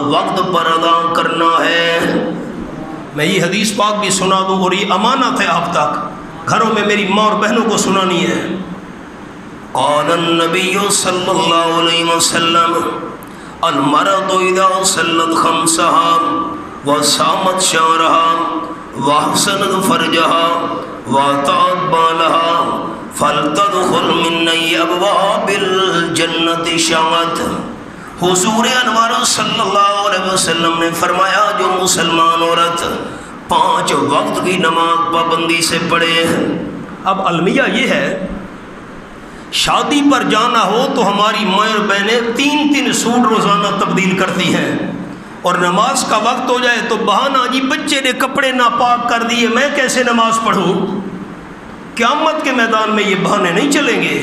وقت پر ادا کرنا ہے۔ میں یہ حدیث پاک بھی سنا دوں اور یہ امانت ہے آپ تک، گھروں میں میری ماں اور بہنوں کو سنانی ہے۔ قال النبی صلی اللہ علیہ وسلم المرأة اذا صلت خمسها وصامت شهرها واحسنت فرجها واطاعت بالها فلتدخل من ابواب الجنت شاءت۔ حضور انور صلی اللہ علیہ وسلم نے فرمایا جو مسلمان عورت 5 وقت کی نماز پابندی سے پڑھے۔ اب المیہ یہ ہے، شادی پر جانا ہو تو ہماری ماں اور بہنیں 3 سوٹ روزانہ تبدیل کرتی ہیں، اور نماز کا وقت ہو جائے تو بہانہ جی بچے نے کپڑے ناپاک کر دیے، میں کیسے نماز پڑھوں؟ قیامت کے میدان میں یہ بہانے نہیں چلیں گے۔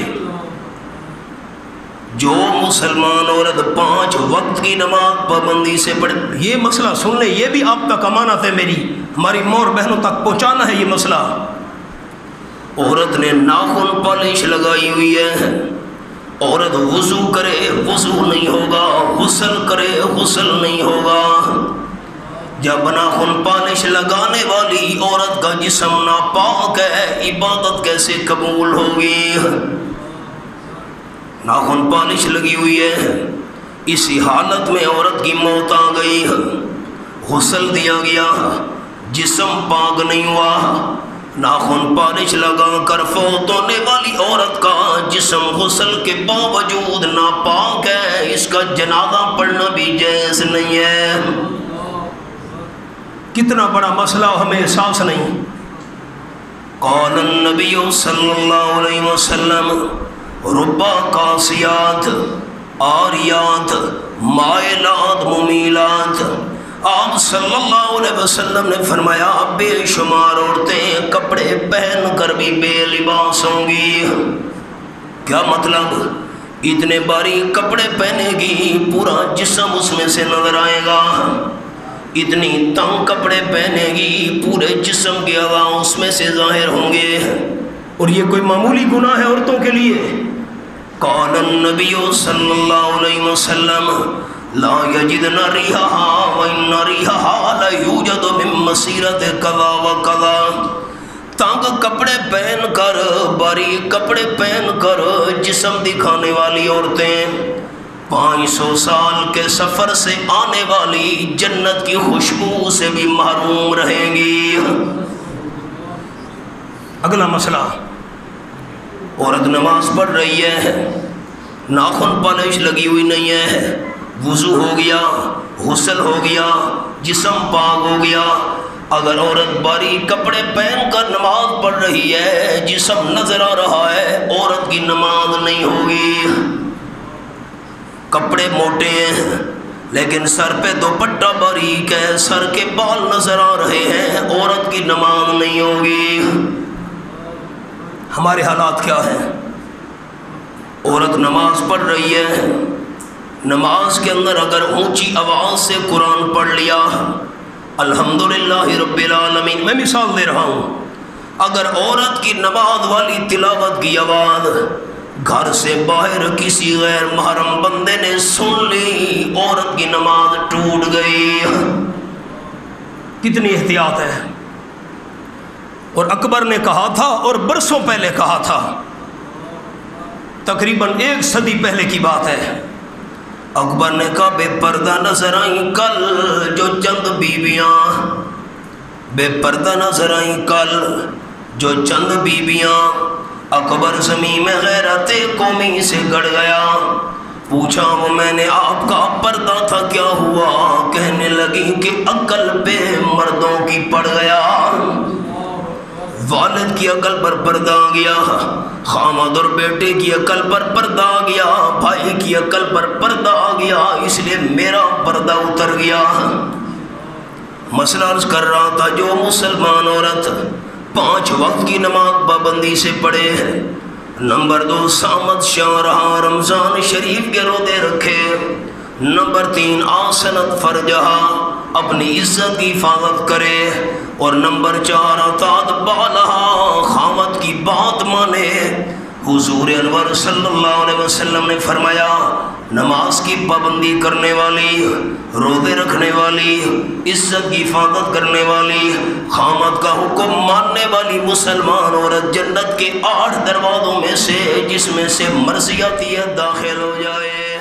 جو مسلمان عورت 5 وقت کی نماز پابندی سے پڑھے، یہ مسئلہ سن لیں، یہ بھی آپ تک امانت ہے میری، ہماری ماں اور بہنوں تک پہنچانا ہے یہ مسئلہ۔ عورت نے ناخن پالش لگائی ہوئی ہے، عورت وضو کرے وضو نہیں ہوگا، غسل کرے غسل نہیں ہوگا۔ جب ناخن پالش لگانے والی عورت کا جسم ناپاک ہے، عبادت کیسے قبول ہوگی؟ ناخن پالش لگی ہوئی ہے، اسی حالت میں عورت کی موت آ گئی، غسل دیا گیا، جسم پاک نہیں ہوا، ناخن پالش لگا کر فوت ہونے والی عورت کا جسم غسل کے باوجود ناپاک ہے، اس کا جنازہ پڑھنا بھی جائز نہیں ہے۔ کتنا بڑا مسئلہ ہمیں احساس نہیں۔ قال النبی صلی اللہ علیہ وسلم ربا قاسیات آریات مائلات ممیلات۔ آپ صلی اللہ علیہ وسلم نے فرمایا بے شمار عورتیں کپڑے پہن کر بھی بے لباس ہوں گی۔ کیا مطلب؟ اتنے باریک کپڑے پہنے گی پورا جسم اس میں سے نظر آئے گا، اتنی تنگ کپڑے پہنے گی پورے جسم کے اعضاء اس میں سے ظاہر ہوں گے، اور یہ کوئی معمولی گناہ ہے عورتوں کے لیے۔ قال النبی صلی اللہ علیہ وسلم لا یجدن ریحها وان ریحها لا یوجد من مسیرت کذا وکذا۔ تنگ کپڑے پہن کر، باریک کپڑے پہن کر جسم دکھانے والی عورتیں 500 سال کے سفر سے آنے والی جنت کی خوشبو سے بھی محروم رہیں گی۔ اگلا مسئلہ، عورت نماز پڑھ رہی ہے، ناخن پالش لگی ہوئی نہیں ہے، وضو ہو گیا، غسل ہو گیا، جسم پاک ہو گیا، اگر عورت باریک کپڑے پہن کر نماز پڑھ رہی ہے، جسم نظر آ رہا ہے، عورت کی نماز نہیں ہوگی۔ کپڑے موٹے ہیں لیکن سر پہ دوپٹہ باریک ہے، سر کے بال نظر آ رہے ہیں، عورت کی نماز نہیں ہوگی۔ ہمارے حالات کیا ہیں؟ عورت نماز پڑھ رہی ہے، نماز کے اندر اگر اونچی آواز سے قرآن پڑھ لیا، الحمدللہ رب العالمین، میں مثال دے رہا ہوں، اگر عورت کی نماز والی تلاوت کی آواز گھر سے باہر کسی غیر محرم بندے نے سن لی، عورت کی نماز ٹوٹ گئی۔ کتنی احتیاط ہے! اور اکبر نے کہا تھا، اور برسوں پہلے کہا تھا، تقریباً 1 صدی پہلے کی بات ہے، اکبر نے کہا بے پردہ نظر آئیں کل جو چند بیویاں، بے پردہ نظر آئیں کل جو چند بیویاں۔ اکبر زمین میں غیرت قومی سے گڑ گیا، پوچھا وہ میں نے آپ کا پردہ تھا کیا ہوا؟ کہنے لگی کہ عقل پہ مردوں کی پڑ گیا، والد کی عقل پر پردہ آ گیا، خامد اور بیٹے کی عقل پر پردہ آ گیا، بھائی کی عقل پر پردہ آ گیا، اس لیے میرا پردہ اتر گیا۔ مسئلہ عرض کر رہا تھا، جو مسلمان عورت 5 وقت کی نماز پابندی سے پڑھے، نمبر 2 سامت شہرہا، رمضان شریف کے روزے رکھے، نمبر 3 آسنت فرجہا، اپنی عزت کی حفاظت کرے، اور نمبر 4 اطاعت بالہا، خامد کی بات مانے۔ حضور انور صلی اللہ علیہ وسلم نے فرمایا نماز کی پابندی کرنے والی، روزے رکھنے والی، عزت کی حفاظت کرنے والی، خامد کا حکم ماننے والی مسلمان عورت جنت کے 8 دروازوں میں سے جس میں سے مرضی آتی ہے داخل ہو جائے۔